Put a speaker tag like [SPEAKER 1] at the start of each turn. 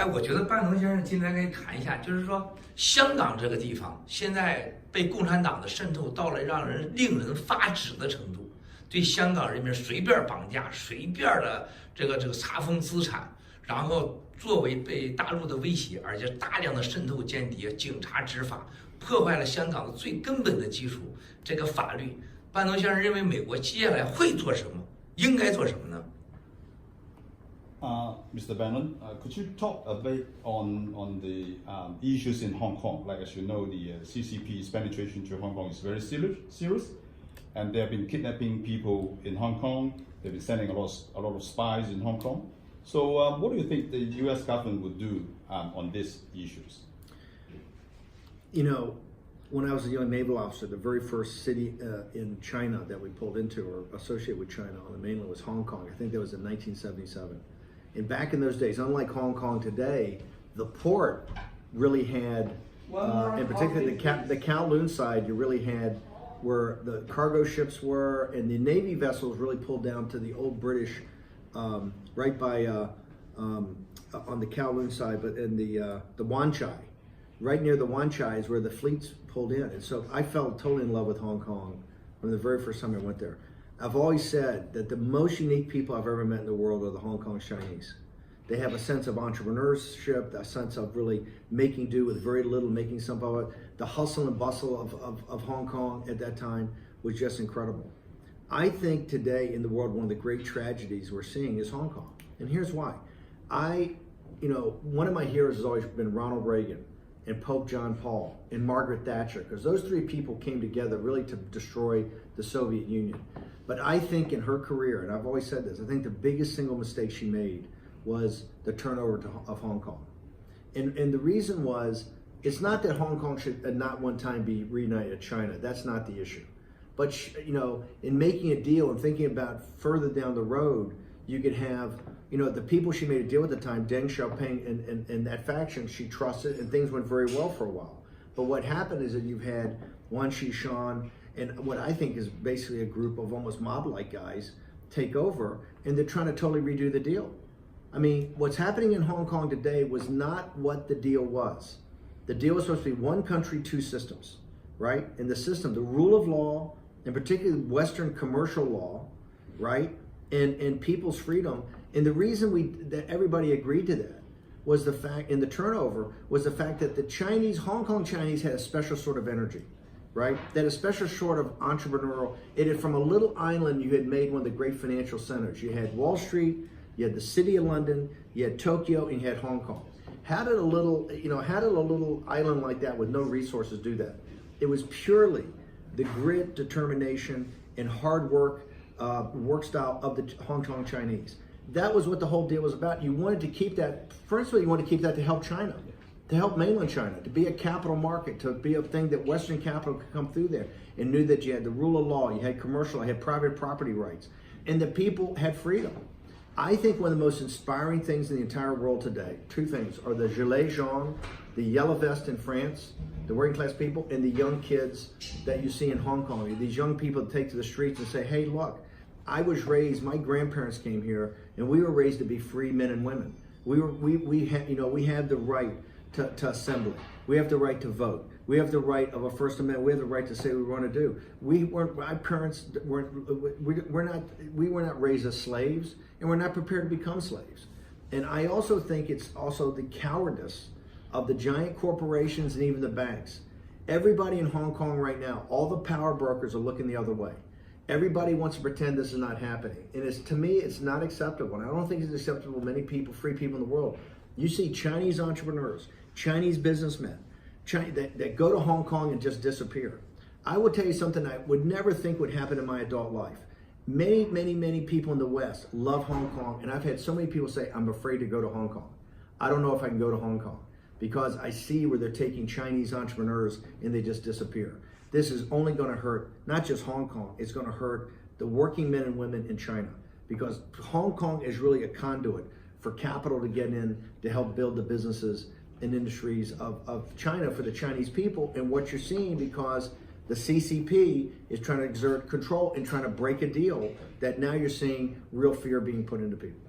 [SPEAKER 1] 我觉得半农先生今天可以谈一下，就是说香港这个地方现在被共产党的渗透到了令人发指的程度，对香港人民随便绑架，随便的这个查封资产，然后作为被大陆的威胁，而且大量的渗透间谍、警察执法，破坏了香港的最根本的基础，这个法律。半农先生认为美国接下来会做什么，应该做什么呢？
[SPEAKER 2] Mr. Bannon, could you talk a bit on the issues in Hong Kong? Like, as you know, the CCP's penetration to Hong Kong is very serious, and they have been kidnapping people in Hong Kong. They've been sending a lot of spies in Hong Kong. So, what do you think the U.S. government would do on these issues?
[SPEAKER 3] You know, when I was a young naval officer, the very first city in China that we pulled into or associated with China on the mainland was Hong Kong. I think that was in 1977. And back in those days, unlike Hong Kong today, the port really had, in particular the Kowloon side, you really had where the cargo ships were, and the Navy vessels really pulled down to the old British, right by, on the Kowloon side, but in the Wan Chai. Right near the Wan Chai is where the fleets pulled in. And so I fell totally in love with Hong Kong from the very first time I went there. I've always said that the most unique people I've ever met in the world are the Hong Kong Chinese. They have a sense of entrepreneurship, a sense of really making do with very little, making something of it. The hustle and bustle of Hong Kong at that time was just incredible. I think today in the world, one of the great tragedies we're seeing is Hong Kong. And here's why. One of my heroes has always been Ronald Reagan and Pope John Paul and Margaret Thatcher, because those three people came together really to destroy the Soviet Union. But I think in her career, and I've always said this, I think the biggest single mistake she made was the turnover of Hong Kong. And the reason was, it's not that Hong Kong should not one time be reunited to China. That's not the issue. But, in making a deal and thinking about further down the road, you could have, the people she made a deal with at the time, Deng Xiaoping and that faction, she trusted, and things went very well for a while. But what happened is that you've had Wan Shishan, and what I think is basically a group of almost mob-like guys take over, and they're trying to totally redo the deal. I mean, what's happening in Hong Kong today was not what the deal was. The deal was supposed to be one country, two systems, right? And the system, the rule of law, and particularly Western commercial law, right? And people's freedom. And the reason that everybody agreed to that was the fact, in the turnover, was the fact that the Chinese, Hong Kong Chinese had a special sort of energy, right? That a special sort of entrepreneurial, it had, from a little island, you had made one of the great financial centers. You had Wall Street, you had the city of London, you had Tokyo, and you had Hong Kong. How did a little island like that with no resources do that? It was purely the grit, determination, and hard work style of the Hong Kong Chinese. That was what the whole deal was about. You wanted to keep that, first of all, you wanted to keep that to help China, to help mainland China, to be a capital market, to be a thing that Western capital could come through there, and knew that you had the rule of law, you had commercial, you had private property rights, and the people had freedom. I think one of the most inspiring things in the entire world today, two things, are the gilets jaunes, the yellow vest in France, the working class people, and the young kids that you see in Hong Kong. These young people that take to the streets and say, hey, look, I was raised, my grandparents came here, and we were raised to be free men and women. We have the right to assemble. We have the right to vote. We have the right of a First Amendment. We have the right to say what we want to do. We were not raised as slaves, and we're not prepared to become slaves. And I also think it's also the cowardice of the giant corporations and even the banks. Everybody in Hong Kong right now, all the power brokers are looking the other way. Everybody wants to pretend this is not happening. And to me, it's not acceptable. And I don't think it's acceptable to many people, free people in the world. You see Chinese entrepreneurs, Chinese businessmen, that go to Hong Kong and just disappear. I will tell you something I would never think would happen in my adult life. Many, many, many people in the West love Hong Kong. And I've had so many people say, I'm afraid to go to Hong Kong. I don't know if I can go to Hong Kong because I see where they're taking Chinese entrepreneurs and they just disappear. This is only going to hurt not just Hong Kong, it's going to hurt the working men and women in China, because Hong Kong is really a conduit for capital to get in to help build the businesses and industries of China for the Chinese people. And what you're seeing, because the CCP is trying to exert control and trying to break a deal, that now you're seeing real fear being put into people.